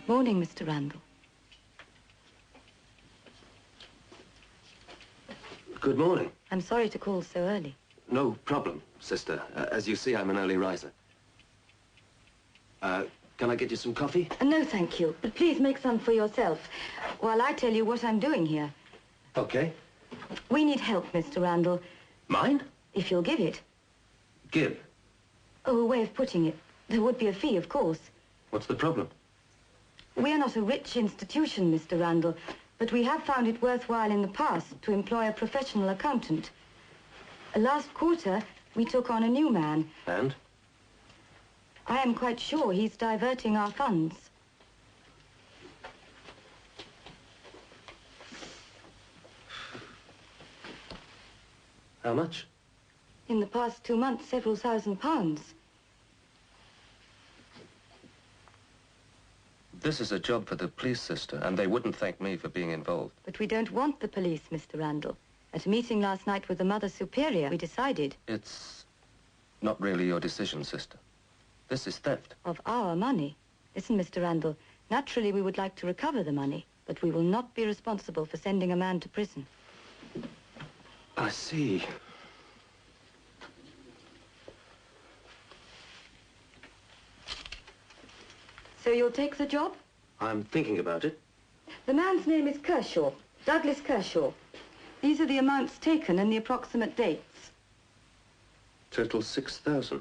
Morning, Mr. Randall. Good morning. I'm sorry to call so early. No problem, sister. As you see, I'm an early riser. Can I get you some coffee? No, thank you. But please make some for yourself while I tell you what I'm doing here. Okay. We need help, Mr. Randall. Mine? If you'll give it. Give? Oh, a way of putting it. There would be a fee, of course. What's the problem? We are not a rich institution, Mr. Randall, but we have found it worthwhile in the past to employ a professional accountant. Last quarter, we took on a new man. And? I am quite sure he's diverting our funds. How much? In the past 2 months, several £1,000s. This is a job for the police, sister, and they wouldn't thank me for being involved. But we don't want the police, Mr. Randall. At a meeting last night with the Mother Superior, we decided... It's not really your decision, sister. This is theft. Of our money. Listen, Mr. Randall, naturally we would like to recover the money, but we will not be responsible for sending a man to prison. I see. So you'll take the job? I'm thinking about it. The man's name is Kershaw, Douglas Kershaw. These are the amounts taken and the approximate dates. Total 6,000.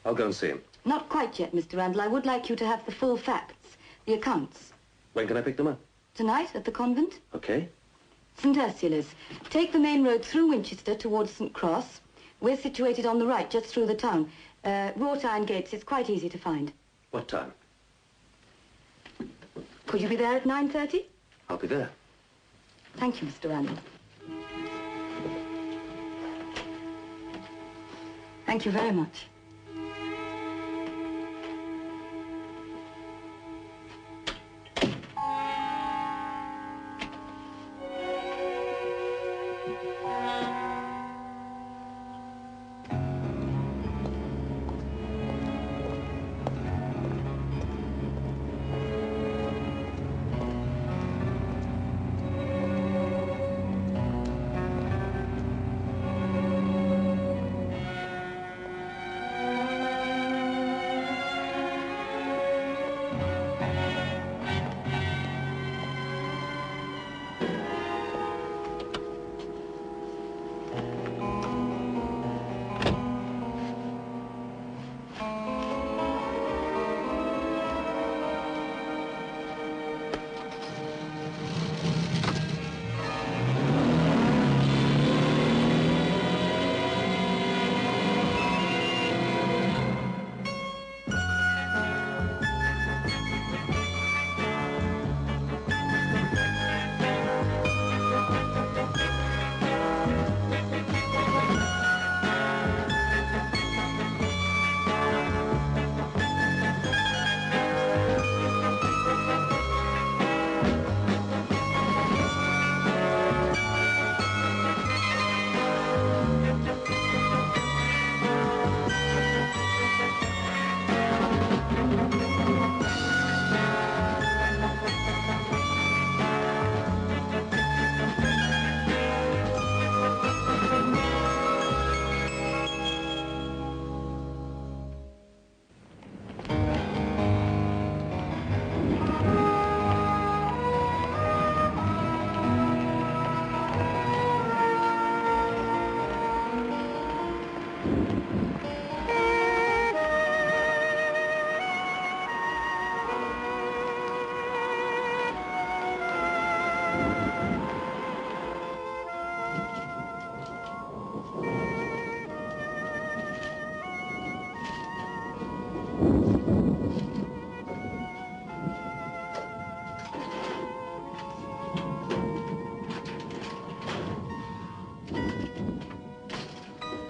I'll go and see him. Not quite yet, Mr. Randall. I would like you to have the full facts, the accounts. When can I pick them up? Tonight at the convent? Okay. St. Ursula's. Take the main road through Winchester towards St. Cross. We're situated on the right, just through the town. Wrought iron gates. It's quite easy to find. What time? Could you be there at 9:30? I'll be there. Thank you, Mr. Randall. Thank you very much.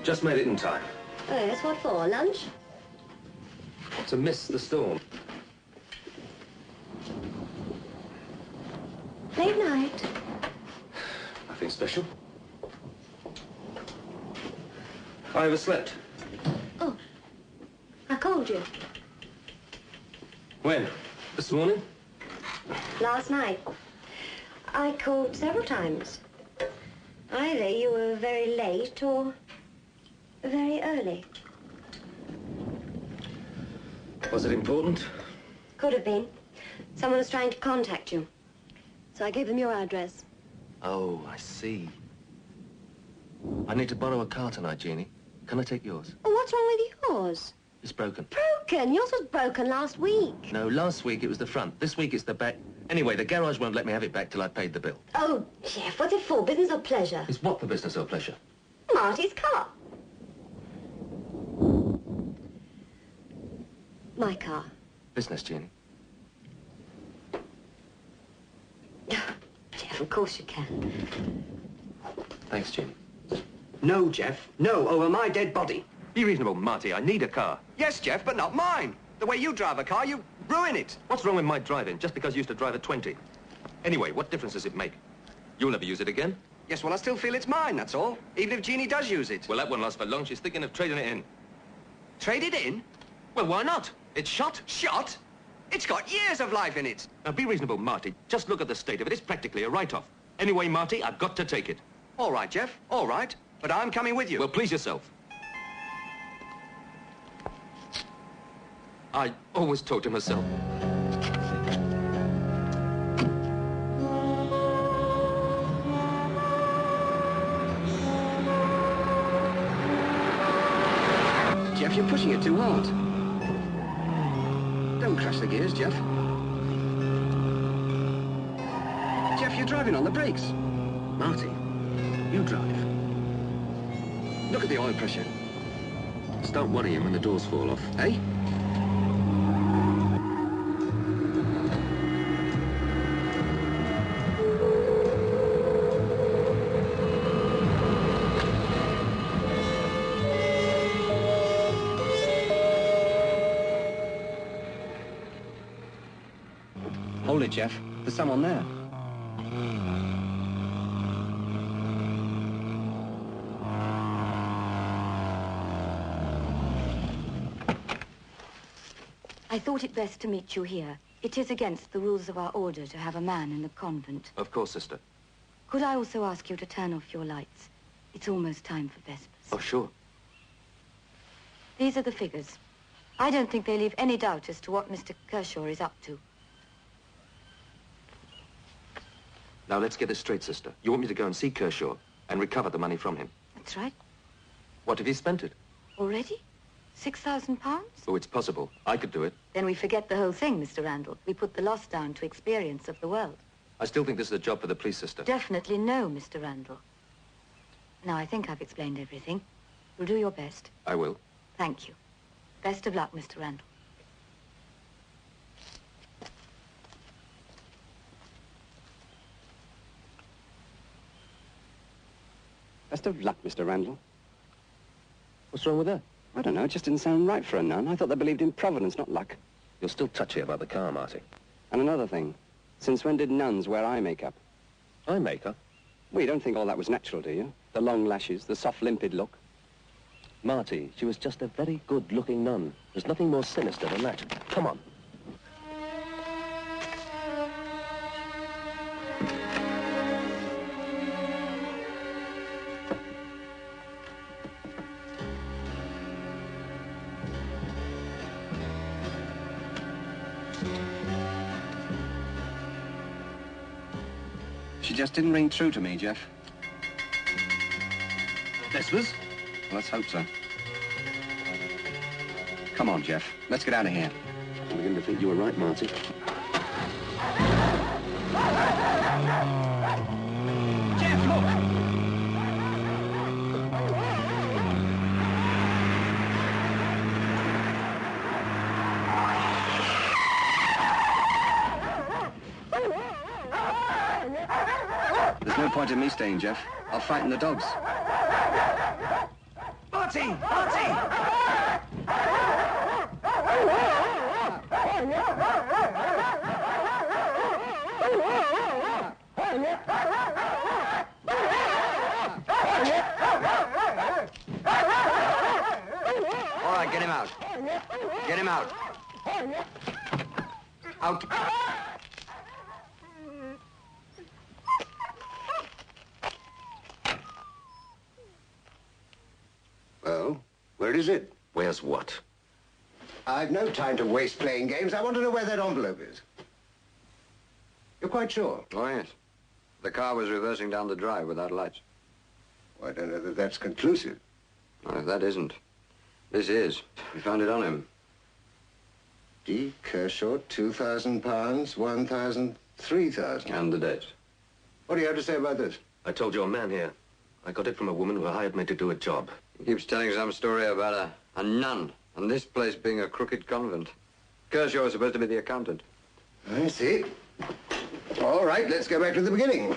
Just made it in time. Oh, yes, what for? Lunch? To miss the storm. Late night. Nothing special. I overslept. called you. When? This morning? Last night. I called several times. Either you were very late or very early. Was it important? Could have been. Someone was trying to contact you. So I gave them your address. Oh, I see. I need to borrow a car tonight, Jeannie. Can I take yours? Oh, what's wrong with yours? It's broken. Broken? Yours was broken last week. No, last week it was the front. This week it's the back. Anyway, the garage won't let me have it back till I've paid the bill. Oh, Jeff, what's it for? Business or pleasure? Is what for business or pleasure? Marty's car. My car. Business, Jeannie. Jeff, of course you can. Thanks, Jeannie. No, Jeff. No, over my dead body. Be reasonable, Marty. I need a car. Yes, Jeff, but not mine. The way you drive a car, you ruin it. What's wrong with my driving, just because you used to drive at 20? Anyway, what difference does it make? You'll never use it again? Yes, well, I still feel it's mine, that's all. Even if Jeannie does use it. Well, that won't last for long. She's thinking of trading it in. Trade it in? Well, why not? It's shot. Shot? It's got years of life in it. Now, be reasonable, Marty. Just look at the state of it. It's practically a write-off. Anyway, Marty, I've got to take it. All right, Jeff, all right. But I'm coming with you. Well, please yourself. I always talk to myself. Jeff, you're pushing it too hard. Don't crash the gears, Jeff. Jeff, you're driving on the brakes. Marty, you drive. Look at the oil pressure. Start worrying when the doors fall off. Eh? Hold it, Jeff. There's someone there. I thought it best to meet you here. It is against the rules of our order to have a man in the convent. Of course, sister. Could I also ask you to turn off your lights? It's almost time for Vespers. Oh, sure. These are the figures. I don't think they leave any doubt as to what Mr. Kershaw is up to. Now, let's get this straight, sister. You want me to go and see Kershaw and recover the money from him? That's right. What if he spent it? Already? £6,000? Oh, it's possible. I could do it. Then we forget the whole thing, Mr. Randall. We put the loss down to experience of the world. I still think this is a job for the police, sister. Definitely no, Mr. Randall. Now, I think I've explained everything. You'll do your best. I will. Thank you. Best of luck, Mr. Randall. Best of luck, Mr. Randall. What's wrong with that? I don't know, it just didn't sound right for a nun. I thought they believed in providence, not luck. You're still touchy about the car, Marty. And another thing, since when did nuns wear eye makeup? Eye makeup? Well, you don't think all that was natural, do you? The long lashes, the soft, limpid look. Marty, she was just a very good-looking nun. There's nothing more sinister than that. Come on. She just didn't ring true to me, Jeff. Vespers? Well, let's hope so. Come on, Jeff. Let's get out of here. I'm beginning to think you were right, Marty. Jeff, look! There's no point in me staying, Jeff. I'll frighten the dogs. Marty! Marty! All right, get him out. out. Out. Well, where is it? Where's what? I've no time to waste playing games. I want to know where that envelope is. You're quite sure? Oh, yes. The car was reversing down the drive without lights. Well, I don't know that that's conclusive. Oh, that isn't. This is. We found it on him. D. Kershaw, £2,000, 1,000, 3,000. And the date. What do you have to say about this? I told your man here. I got it from a woman who hired me to do a job. He keeps telling some story about a nun, and this place being a crooked convent. Kershaw is supposed to be the accountant. I see. All right, let's go back to the beginning.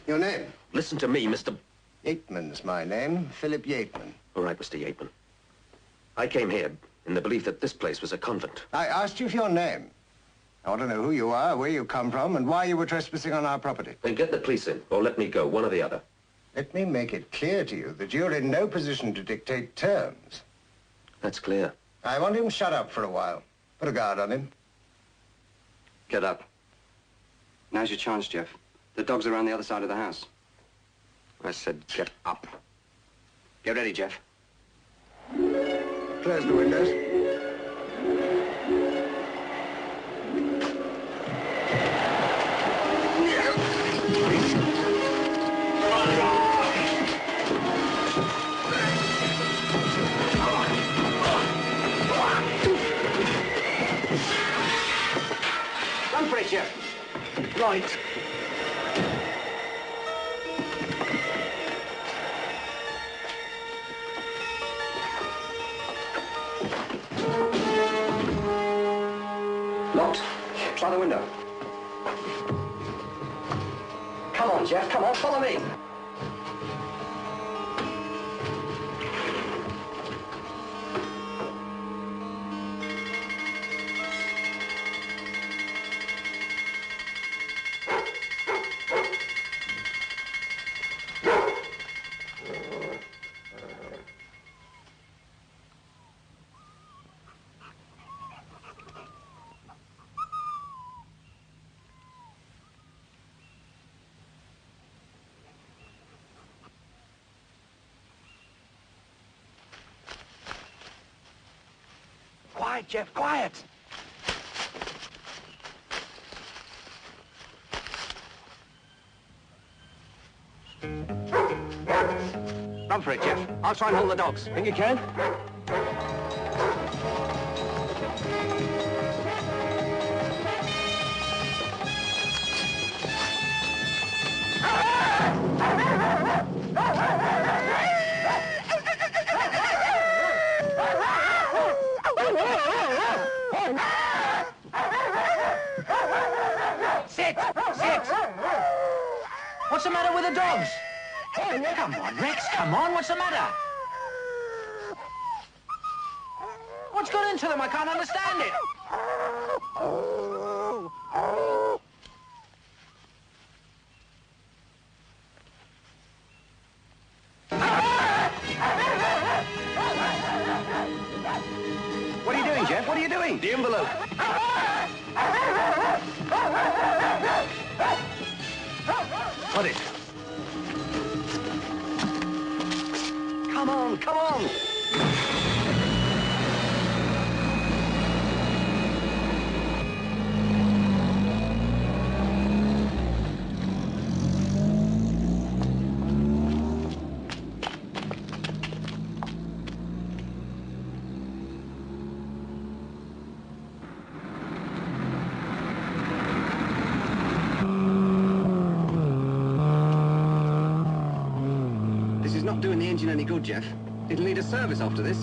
Your name? Listen to me, Mr. Yateman's my name, Philip Yateman. All right, Mr. Yateman. I came here in the belief that this place was a convent. I asked you for your name. I want to know who you are, where you come from, and why you were trespassing on our property. Then get the police in, or let me go, one or the other. Let me make it clear to you that you're in no position to dictate terms. That's clear. I want him shut up for a while. Put a guard on him. Get up. Now's your chance, Jeff. The dog's around the other side of the house. I said get up. Get ready, Jeff. Close the windows. Run for it, Jeff. Right. Locked. Try the window. Come on, Jeff. Come on, follow me. Quiet, Jeff, quiet! Run for it, Jeff. I'll try and hold the dogs. Think you can? Sit! Sit! What's the matter with the dogs? Come on, Rex, come on, what's the matter? What's got into them? I can't understand it. What are you doing, Jeff? What are you doing? The envelope. Got it. Come on, come on! This is not doing the engine any good, Jeff. It'll need a service after this.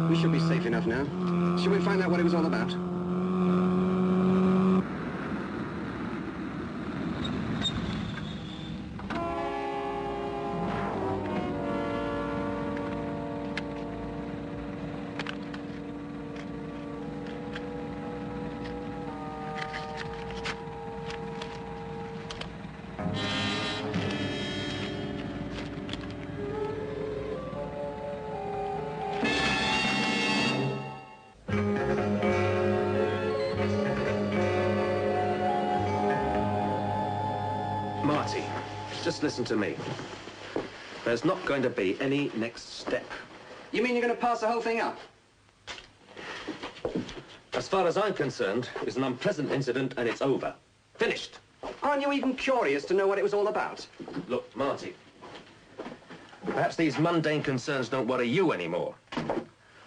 We should be safe enough now. Shall we find out what it was all about? just listen to me. There's not going to be any next step. You mean you're going to pass the whole thing up? As far as I'm concerned, it's an unpleasant incident and it's over. Finished. Aren't you even curious to know what it was all about? Look, Marty, perhaps these mundane concerns don't worry you anymore.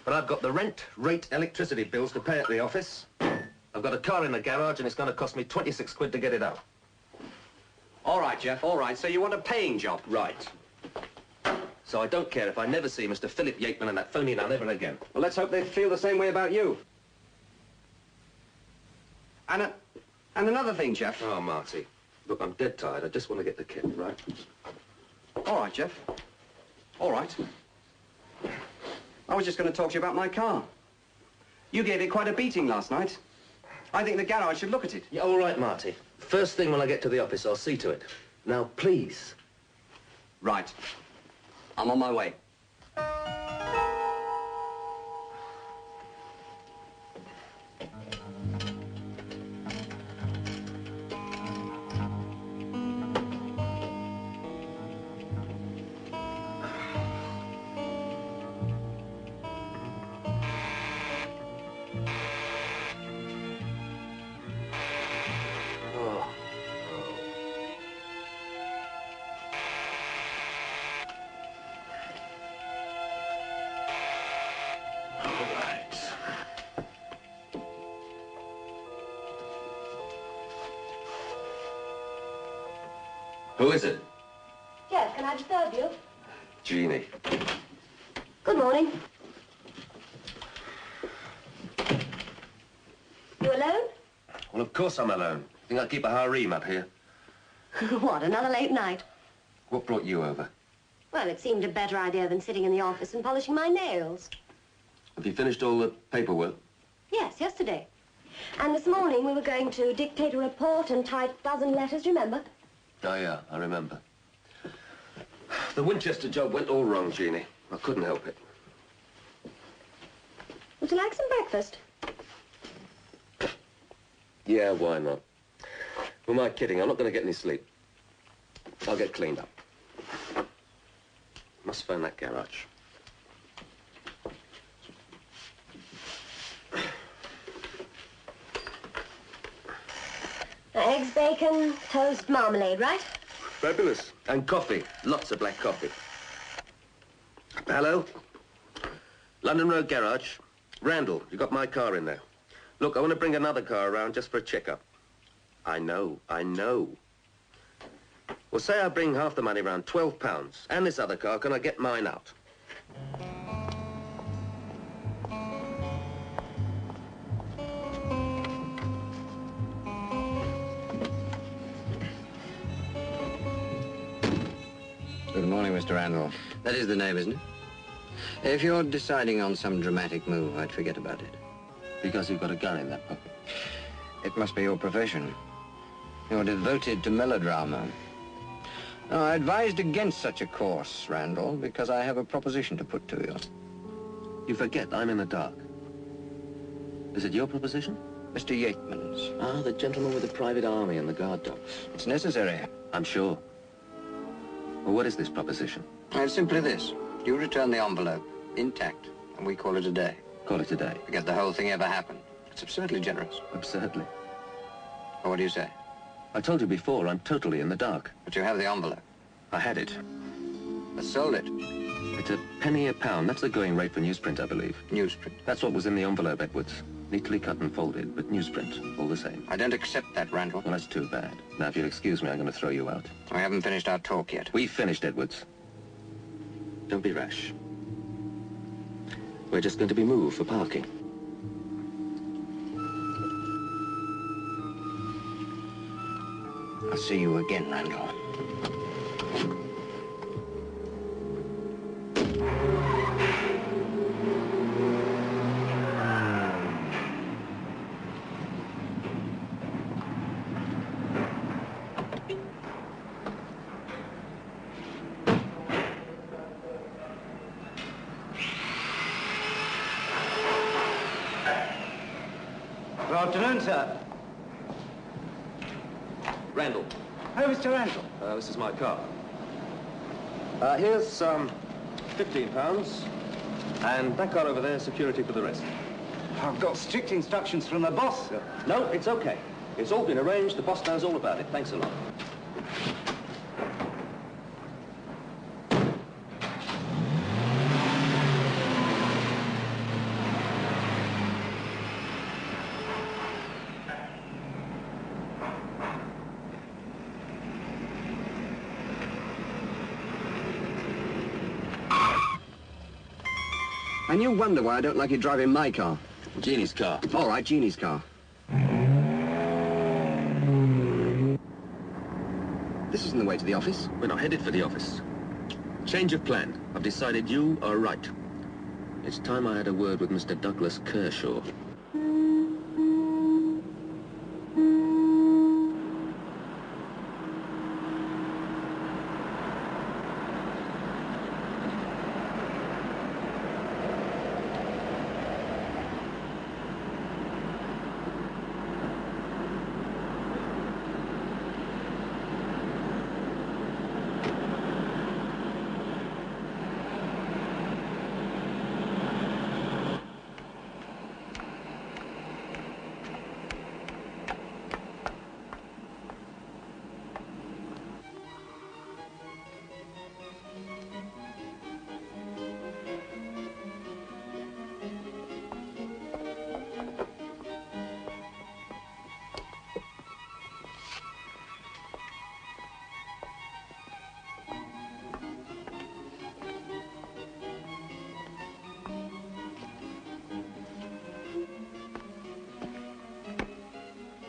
But I've got the rent, rate, electricity bills to pay at the office. I've got a car in the garage and it's going to cost me 26 quid to get it out. All right, Jeff, all right. So you want a paying job? Right. So I don't care if I never see Mr. Philip Yateman and that phony nun ever again. Well, let's hope they feel the same way about you. And another thing, Jeff. Oh, Marty, look, I'm dead tired. I just want to get the kit, right? All right, Jeff. All right. I was just going to talk to you about my car. You gave it quite a beating last night. I think the garage should look at it. Yeah, all right, Marty. First thing when I get to the office, I'll see to it. Now, please. Right. I'm on my way. Who is it? Jeff, can I disturb you? Jeannie. Good morning. You alone? Well, of course I'm alone. Think I keep a harem up here? What, another late night? What brought you over? Well, it seemed a better idea than sitting in the office and polishing my nails. Have you finished all the paperwork? Yes, yesterday. And this morning we were going to dictate a report and type a dozen letters, remember? Oh, yeah, I remember. The Winchester job went all wrong, Jeannie. I couldn't help it. Would you like some breakfast? Yeah, why not? Who am I kidding? I'm not going to get any sleep. I'll get cleaned up. Must phone that garage. Eggs, bacon, toast, marmalade, right? Fabulous. And coffee. Lots of black coffee. Hello? London Road Garage. Randall, you got my car in there. Look, I want to bring another car around just for a checkup. I know. Well, say I bring half the money round, £12. And this other car, can I get mine out? Good morning, Mr. Randall. That is the name, isn't it? If you're deciding on some dramatic move, I'd forget about it. Because you've got a gun in that pocket. It must be your profession. You're devoted to melodrama. Now, I advised against such a course, Randall, because I have a proposition to put to you. You forget I'm in the dark. Is it your proposition? Mr. Yateman's. Ah, the gentleman with the private army and the guard dogs. It's necessary. I'm sure. Well, what is this proposition? It's simply this. You return the envelope, intact, and we call it a day. Call it a day. Forget the whole thing ever happened. It's absurdly generous. Absurdly. Well, what do you say? I told you before, I'm totally in the dark. But you have the envelope. I had it. I sold it. It's a penny a pound. That's the going rate for newsprint, I believe. Newsprint. That's what was in the envelope, Edwards. Neatly cut and folded, but newsprint, all the same. I don't accept that, Randall. Well, that's too bad. Now, if you'll excuse me, I'm going to throw you out. We haven't finished our talk yet. We've finished, Edwards. Don't be rash. We're just going to be moved for parking. I'll see you again, Randall. Good afternoon, sir. Randall, Oh, Mr. Randall. This is my car. Here's £15, and that car over there is security for the rest. I've got strict instructions from the boss. No, it's okay. It's all been arranged. The boss knows all about it. Thanks a lot. And you wonder why I don't like you driving my car. Jeannie's car. All right, Jeannie's car. This isn't the way to the office. We're not headed for the office. Change of plan. I've decided you are right. It's time I had a word with Mr. Douglas Kershaw.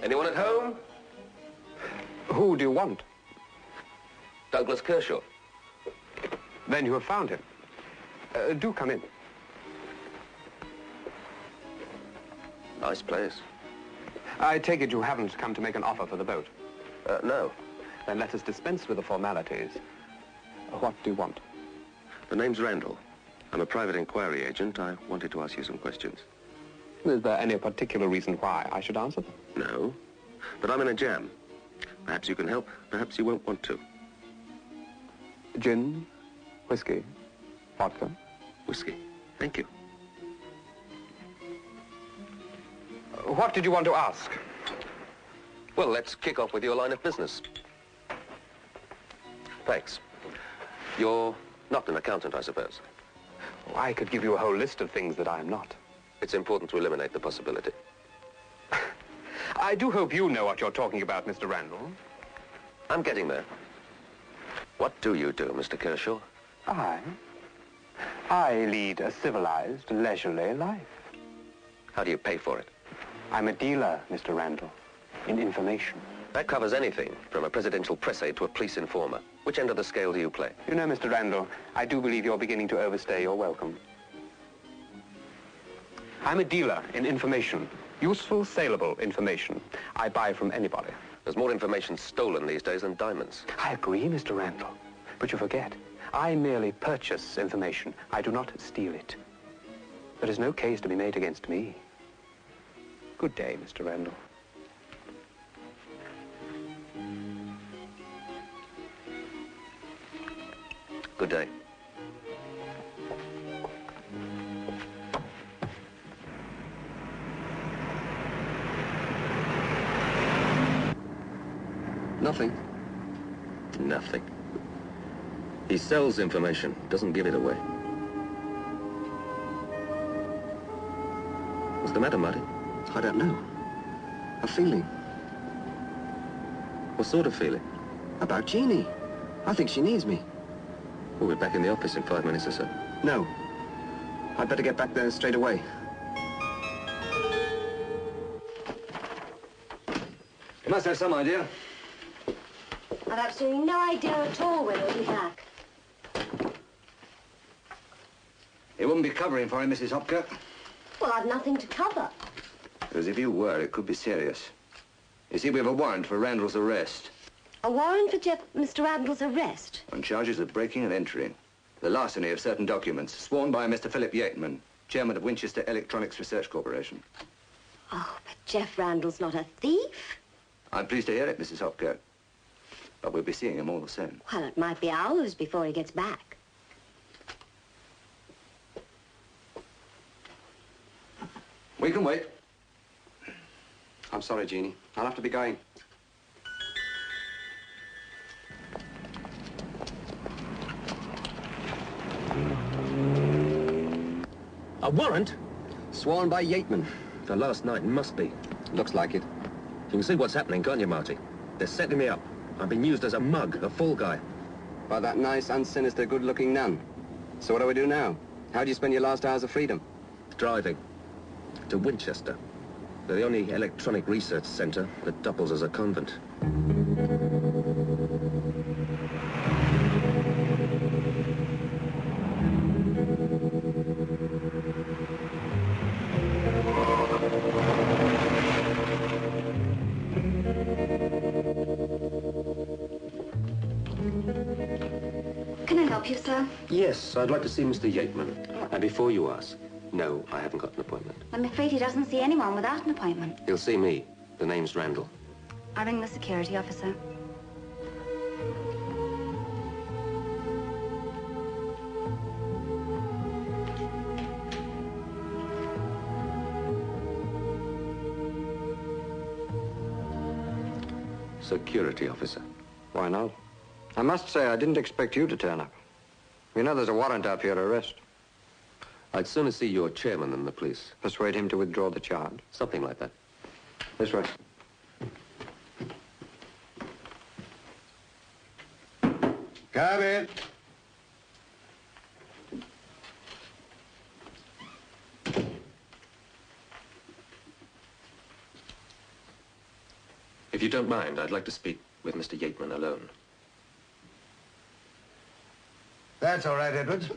Anyone at home? Who do you want? Douglas Kershaw. Then you have found him. Do come in. Nice place. I take it you haven't come to make an offer for the boat. No. Then let us dispense with the formalities. What do you want? The name's Randall. I'm a private inquiry agent. I wanted to ask you some questions. Is there any particular reason why I should answer them? No. But I'm in a jam. Perhaps you can help. Perhaps you won't want to. Gin, whiskey, vodka. Whiskey. Thank you. What did you want to ask? Well, let's kick off with your line of business. Thanks. You're not an accountant, I suppose. I could give you a whole list of things that I am not. It's important to eliminate the possibility. I do hope you know what you're talking about, Mr. Randall. I'm getting there. What do you do, Mr. Kershaw? I lead a civilized, leisurely life. How do you pay for it? I'm a dealer, Mr. Randall, in information. That covers anything, from a presidential press aide to a police informer. Which end of the scale do you play? You know, Mr. Randall, I do believe you're beginning to overstay your welcome. I'm a dealer in information. Useful, saleable information. I buy from anybody. There's more information stolen these days than diamonds. I agree, Mr. Randall. But you forget, I merely purchase information. I do not steal it. There is no case to be made against me. Good day, Mr. Randall. Good day. Nothing. Nothing. He sells information, doesn't give it away. What's the matter, Marty? I don't know. A feeling. What sort of feeling? About Jeannie. I think she needs me. We'll be back in the office in 5 minutes or so. No. I'd better get back there straight away. You must have some idea. I've absolutely no idea at all when he'll be back. It wouldn't be covering for him, Mrs. Hopkirk. Well, I've nothing to cover. Because if you were, it could be serious. You see, we have a warrant for Randall's arrest. A warrant for Mr. Randall's arrest? On charges of breaking and entering. The larceny of certain documents, sworn by Mr. Philip Yateman, chairman of Winchester Electronics Research Corporation. Oh, but Jeff Randall's not a thief. I'm pleased to hear it, Mrs. Hopkirk. But we'll be seeing him all the same. Well, it might be hours before he gets back. We can wait. I'm sorry, Jeannie. I'll have to be going. A warrant? Sworn by Yateman. For last night, must be. Looks like it. You can see what's happening, can't you, Marty? They're setting me up. I've been used as a mug, a fall guy. By that nice, unsinister, good-looking nun. So what do we do now? How do you spend your last hours of freedom? Driving. To Winchester. They're the only electronic research center that doubles as a convent. Can I help you, sir? Yes, I'd like to see Mr. Yateman. And before you ask, no, I haven't got an appointment. I'm afraid he doesn't see anyone without an appointment. He'll see me. The name's Randall. I'll ring the security officer. Security officer. Why not? I must say I didn't expect you to turn up. You know there's a warrant out for your arrest. I'd sooner see your chairman than the police. Persuade him to withdraw the charge. Something like that. This way. Come in. If you don't mind, I'd like to speak with Mr. Yateman alone. That's all right, Edwards.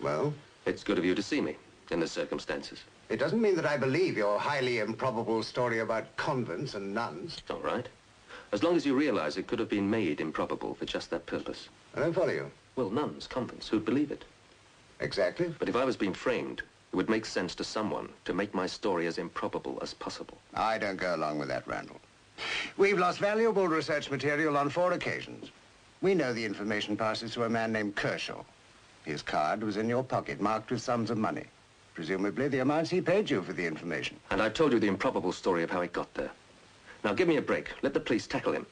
Well? It's good of you to see me, in the circumstances. It doesn't mean that I believe your highly improbable story about convents and nuns. All right. As long as you realize it could have been made improbable for just that purpose. I don't follow you. Well, nuns, convents, who'd believe it? Exactly. But if I was being framed, it would make sense to someone to make my story as improbable as possible. I don't go along with that, Randall. We've lost valuable research material on 4 occasions. We know the information passes to a man named Kershaw. His card was in your pocket, marked with sums of money. Presumably the amounts he paid you for the information. And I've told you the improbable story of how it got there. Now give me a break. Let the police tackle him.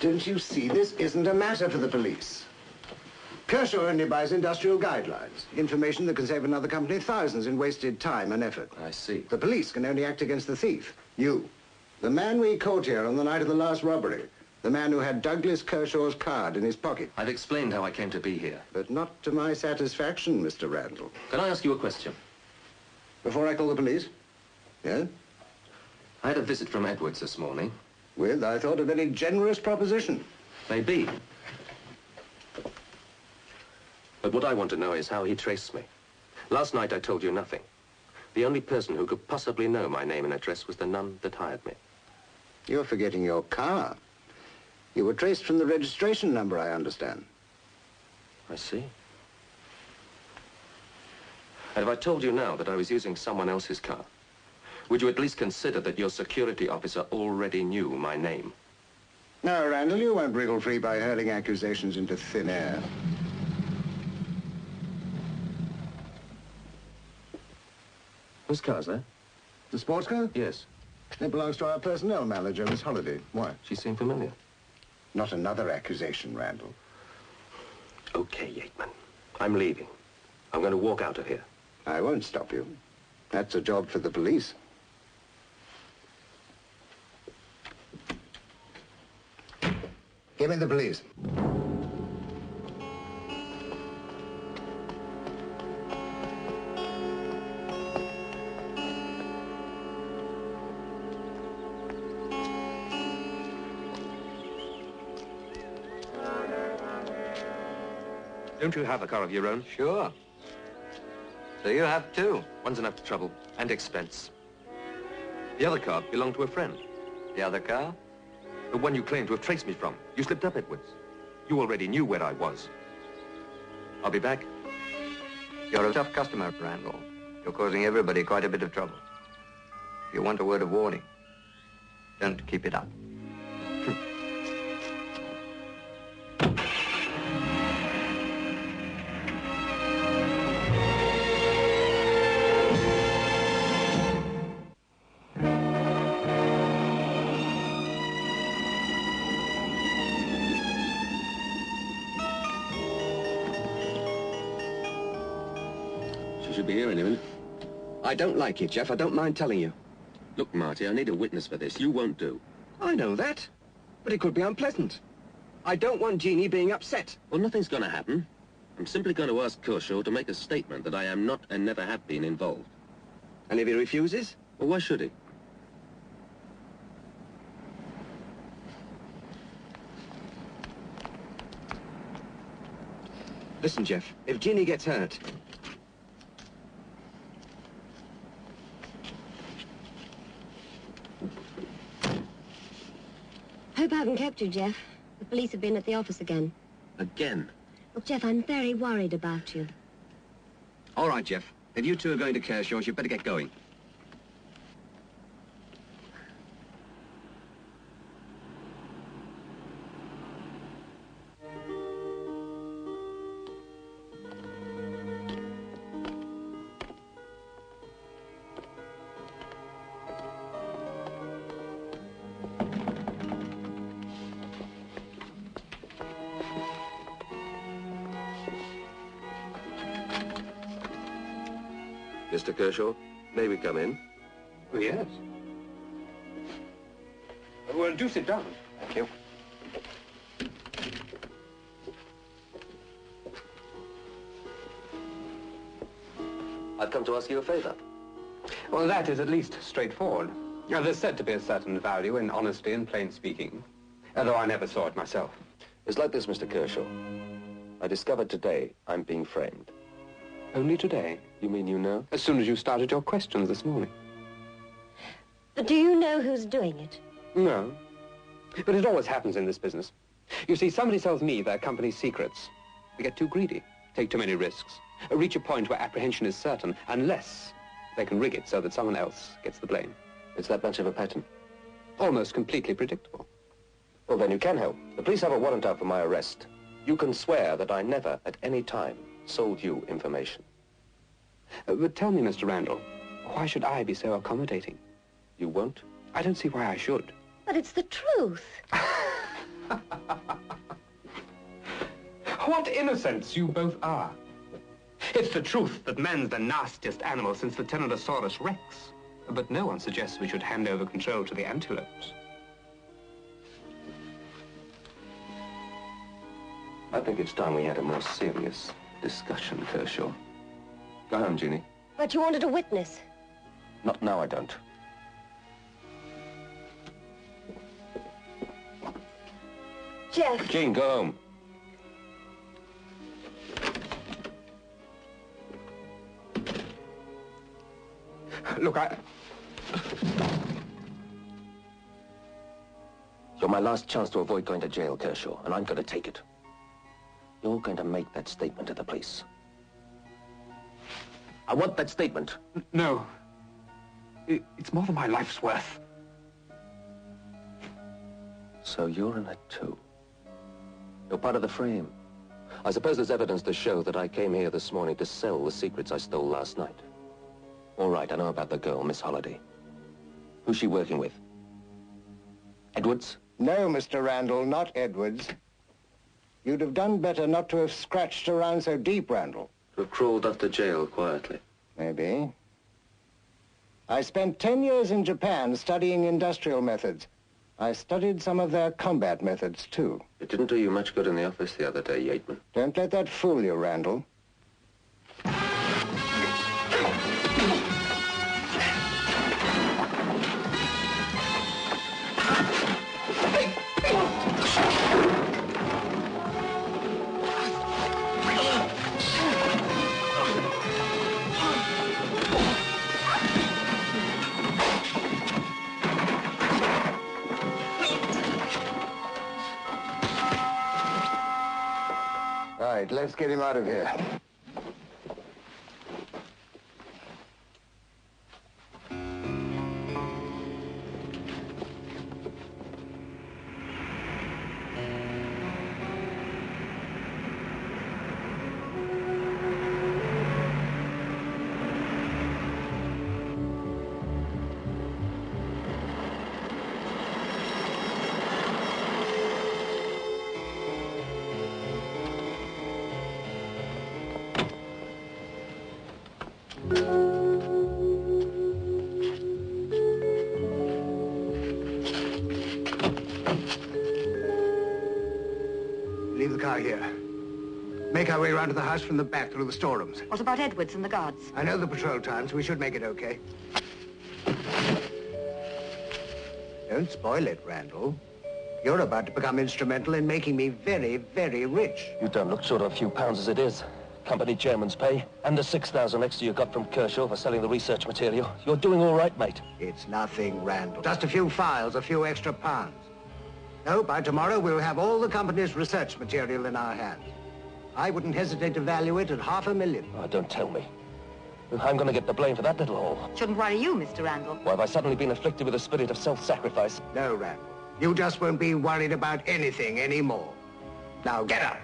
Don't you see, this isn't a matter for the police. Kershaw only buys industrial guidelines, information that can save another company thousands in wasted time and effort. I see. The police can only act against the thief, you. The man we caught here on the night of the last robbery. The man who had Douglas Kershaw's card in his pocket. I've explained how I came to be here. But not to my satisfaction, Mr. Randall. Can I ask you a question? Before I call the police? Yeah? I had a visit from Edwards this morning. With, I thought, a very generous proposition. Maybe. But what I want to know is how he traced me. Last night I told you nothing. The only person who could possibly know my name and address was the nun that hired me. You're forgetting your car. You were traced from the registration number, I understand. I see. And if I told you now that I was using someone else's car, would you at least consider that your security officer already knew my name? No, Randall, you won't wriggle free by hurling accusations into thin air. Whose car's that? The sports car? Yes. It belongs to our personnel manager, Miss Holliday. Why? She seemed familiar. Not another accusation, Randall. Okay, Yateman. I'm leaving. I'm going to walk out of here. I won't stop you. That's a job for the police. Give me the police. Don't you have a car of your own? Sure. So you have 2. One's enough trouble and expense. The other car belonged to a friend. The other car? The one you claim to have traced me from. You slipped up, Edwards. You already knew where I was. I'll be back. You're a tough customer, Randall. You're causing everybody quite a bit of trouble. If you want a word of warning, don't keep it up. She should be here in a minute. I don't like it, Jeff. I don't mind telling you. Look, Marty, I need a witness for this. You won't do. I know that, but it could be unpleasant. I don't want Jeannie being upset. Well, nothing's going to happen. I'm simply going to ask Kershaw to make a statement that I am not and never have been involved. And if he refuses? Well, why should he? Listen, Jeff, if Jeannie gets hurt... Hope I haven't kept you, Jeff. The police have been at the office again. Again? Look, Jeff, I'm very worried about you. All right, Jeff. If you two are going to Kershaw's, you'd better get going. Mr. Kershaw, may we come in? Oh, yes. Well, do sit down. Thank you. I've come to ask you a favor. Well, that is at least straightforward. There's said to be a certain value in honesty and plain speaking, though I never saw it myself. It's like this, Mr. Kershaw. I discovered today I'm being framed. Only today? You mean you know? As soon as you started your questions this morning. But do you know who's doing it? No. But it always happens in this business. You see, somebody sells me their company's secrets. They get too greedy, take too many risks, reach a point where apprehension is certain, unless they can rig it so that someone else gets the blame. It's that much of a pattern? Almost completely predictable. Well, then you can help. The police have a warrant out for my arrest. You can swear that I never, at any time, sold you information. But tell me, Mr. Randall, why should I be so accommodating? You won't? I don't see why I should. But it's the truth. What innocents you both are. It's the truth that man's the nastiest animal since the Tyrannosaurus Rex. But no one suggests we should hand over control to the antelopes. I think it's time we had a more serious discussion, Kershaw. Go home, Jeannie. But you wanted a witness. Not now, I don't. Jeff. Jean, go home. Look, You're my last chance to avoid going to jail, Kershaw, and I'm going to take it. You're going to make that statement to the police. I want that statement. No. It's more than my life's worth. So you're in it too. You're part of the frame. I suppose there's evidence to show that I came here this morning to sell the secrets I stole last night. All right, I know about the girl, Miss Holliday. Who's she working with? Edwards? No, Mr. Randall, not Edwards. You'd have done better not to have scratched around so deep, Randall. To have crawled off to jail quietly. Maybe. I spent 10 years in Japan studying industrial methods. I studied some of their combat methods, too. It didn't do you much good in the office the other day, Yateman. Don't let that fool you, Randall. All right, let's get him out of here. Leave the car here. Make our way round to the house from the back through the storerooms. What about Edwards and the guards? I know the patrol times. We should make it okay. Don't spoil it, Randall. You're about to become instrumental in making me very, very rich. You don't look short of a few pounds as it is. Company chairman's pay, and the 6,000 extra you got from Kershaw for selling the research material. You're doing all right, mate. It's nothing, Randall. Just a few files, a few extra pounds. No, by tomorrow we'll have all the company's research material in our hands. I wouldn't hesitate to value it at $500,000. Oh, don't tell me. I'm going to get the blame for that little haul. Shouldn't worry you, Mr. Randall. Why have I suddenly been afflicted with a spirit of self-sacrifice? No, Randall. You just won't be worried about anything anymore. Now, get up.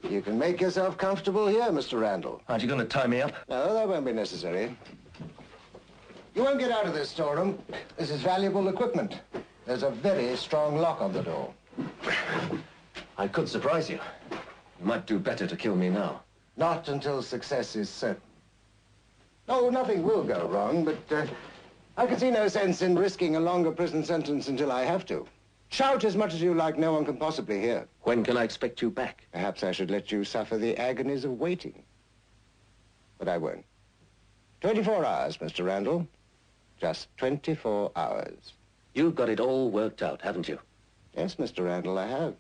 You can make yourself comfortable here, Mr. Randall. Aren't you going to tie me up? No, that won't be necessary. You won't get out of this storeroom. This is valuable equipment. There's a very strong lock on the door. I could surprise you. You might do better to kill me now. Not until success is certain. Oh, nothing will go wrong, but I can see no sense in risking a longer prison sentence until I have to. Shout as much as you like, no one can possibly hear. When can I expect you back? Perhaps I should let you suffer the agonies of waiting. But I won't. 24 hours, Mr. Randall. Just 24 hours. You've got it all worked out, haven't you? Yes, Mr. Randall, I have.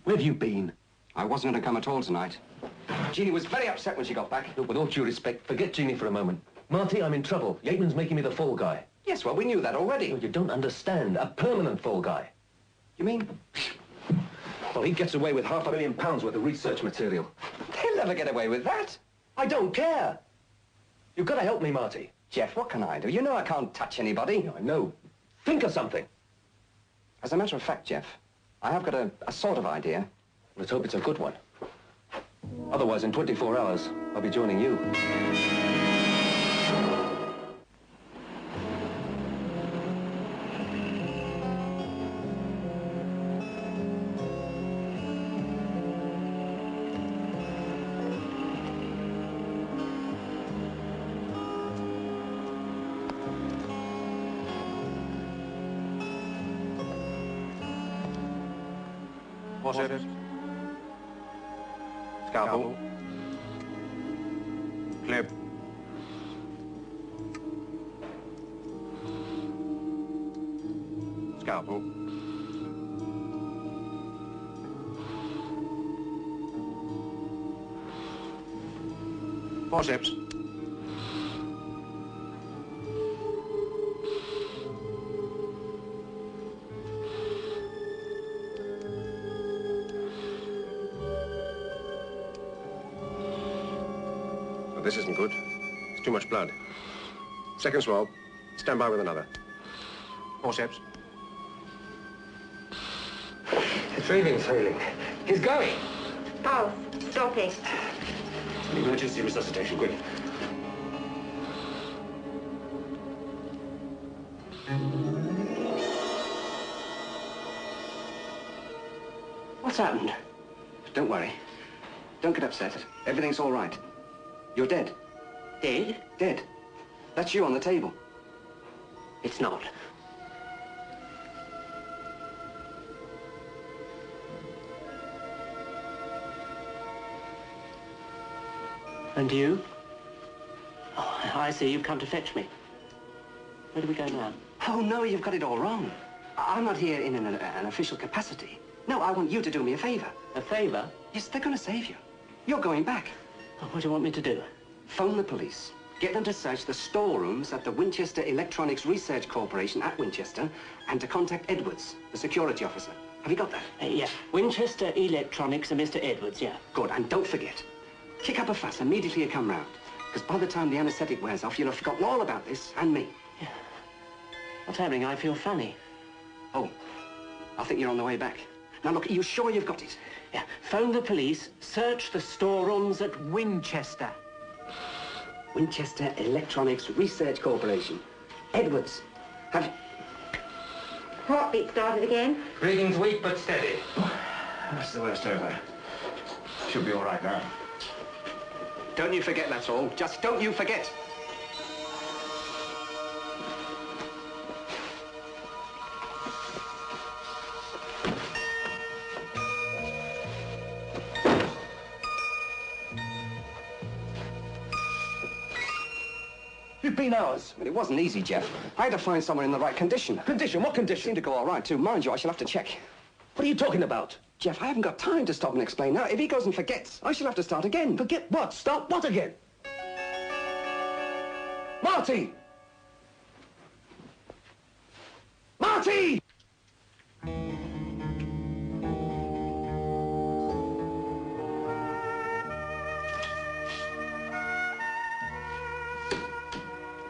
Where have you been? I wasn't going to come at all tonight. Jeannie was very upset when she got back. Look, with all due respect, forget Jeannie for a moment. Marty, I'm in trouble. Yateman's making me the fall guy. Yes, well, we knew that already. No, you don't understand. A permanent fall guy. You mean? Well, he gets away with £500,000 worth of research material. He'll never get away with that. I don't care. You've got to help me, Marty. Jeff, what can I do? You know I can't touch anybody. I know. Think of something. As a matter of fact, Jeff, I have got a sort of idea. Let's hope it's a good one. Otherwise, in 24 hours, I'll be joining you. Forceps. Scalpel. Clip. Scalpel. Forceps. This isn't good. It's too much blood. Second swab. Stand by with another. Forceps. It's breathing failing. He's going. Pulse. Stopping. Emergency resuscitation, quick. What's happened? Don't worry. Don't get upset. Everything's all right. You're dead. Dead? Dead. That's you on the table. It's not. And you? Oh, I see. You've come to fetch me. Where do we go now? Oh, no, you've got it all wrong. I'm not here in an official capacity. No, I want you to do me a favor. A favor? Yes, they're going to save you. You're going back. Oh, what do you want me to do? Phone the police. Get them to search the storerooms at the Winchester Electronics Research Corporation at Winchester and to contact Edwards, the security officer. Have you got that? Yeah. Winchester Electronics and Mr. Edwards, yeah. Good, and don't forget, kick up a fuss immediately you come round. Because by the time the anaesthetic wears off, you'll have forgotten all about this and me. Yeah. What's happening? I feel funny. Oh, I think you're on the way back. Now look, are you sure you've got it? Yeah. Phone the police, search the storerooms at Winchester. Winchester Electronics Research Corporation. Edwards. Have you... Heartbeat started again. Breathing's weak but steady. That's the worst over. Should be all right now. Don't you forget, that's all. Just don't you forget. You've been ours. But it wasn't easy, Jeff. I had to find someone in the right condition. Condition? What condition? Seemed to go all right, too. Mind you, I shall have to check. What are you talking about? Jeff, I haven't got time to stop and explain now. If he goes and forgets, I shall have to start again. Forget what? Start what again? Marty! Marty!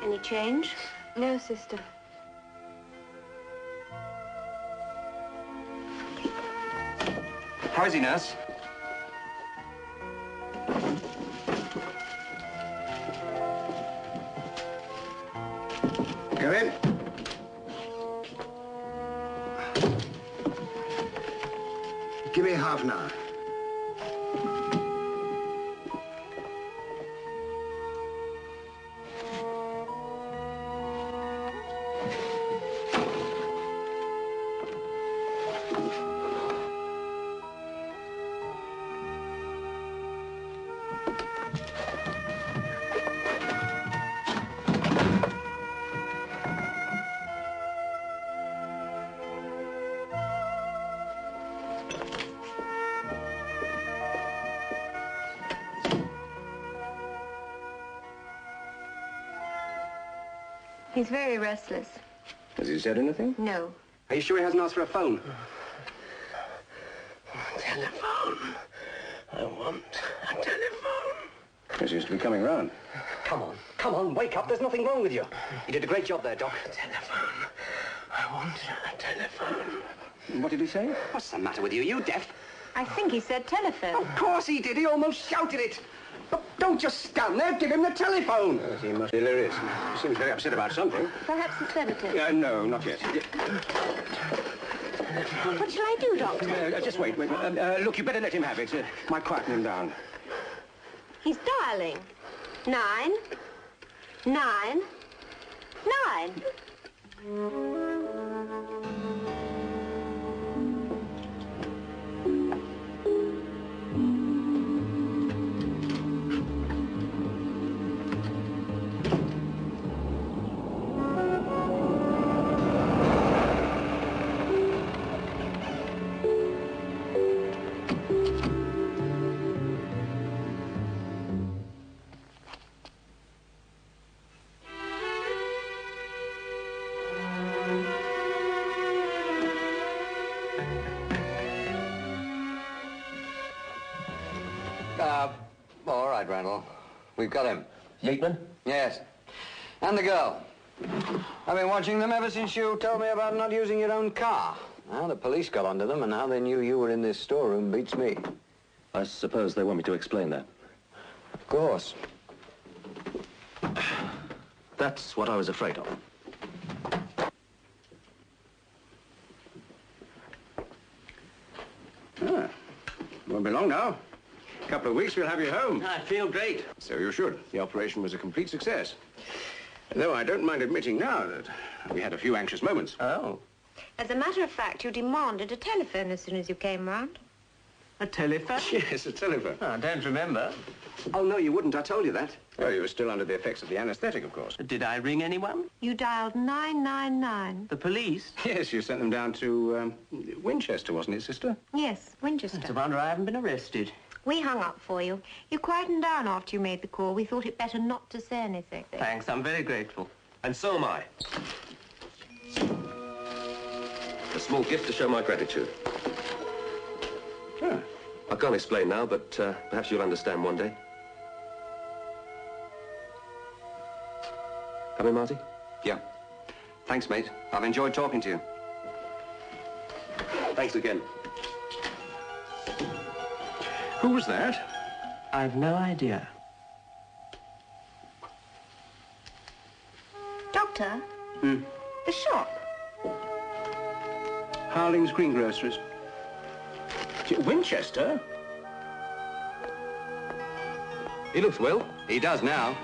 Any change? No, sister. How is he, nurse? Go in. Give me half an hour. He's very restless. Has he said anything? No. Are you sure he hasn't asked for a phone? Telephone. I want a telephone. He seems to be coming round. Come on, wake up. There's nothing wrong with you. You did a great job there, Doc. Telephone. I want a telephone. What did he say? What's the matter with you? You deaf? I think he said telephone. Of course he did. He almost shouted it. Look, don't just stand there. Give him the telephone. Yes, he must be delirious. He seems very upset about something. Perhaps a sedative. No, not yet. What shall I do, Doctor? Just wait. Look, you better let him have it. Might quieten him down. He's dialing. 9, 9, 9. All right, Randall. We've got him. Yateman? Yes. And the girl. I've been watching them ever since you told me about not using your own car. How the police got onto them and how they knew you were in this storeroom beats me. I suppose they want me to explain that. Of course. That's what I was afraid of. Won't be long now. A couple of weeks, we'll have you home. I feel great. So you should. The operation was a complete success. Though I don't mind admitting now that we had a few anxious moments. Oh. As a matter of fact, you demanded a telephone as soon as you came round. A telephone? Yes, a telephone. I don't remember. Oh, no, you wouldn't. I told you that. Oh, you were still under the effects of the anaesthetic, of course. Did I ring anyone? You dialed 999. The police? Yes, you sent them down to Winchester, wasn't it, sister? Yes, Winchester. It's a wonder I haven't been arrested. We hung up for you. You quietened down after you made the call. We thought it better not to say anything. Thanks, I'm very grateful. And so am I. A small gift to show my gratitude. Ah. I can't explain now, but perhaps you'll understand one day. Come in, Marty? Yeah. Thanks, mate. I've enjoyed talking to you. Thanks again. Who was that? I've no idea. Doctor? The shop? Harling's Greengrocers. Winchester? He looks well. He does now.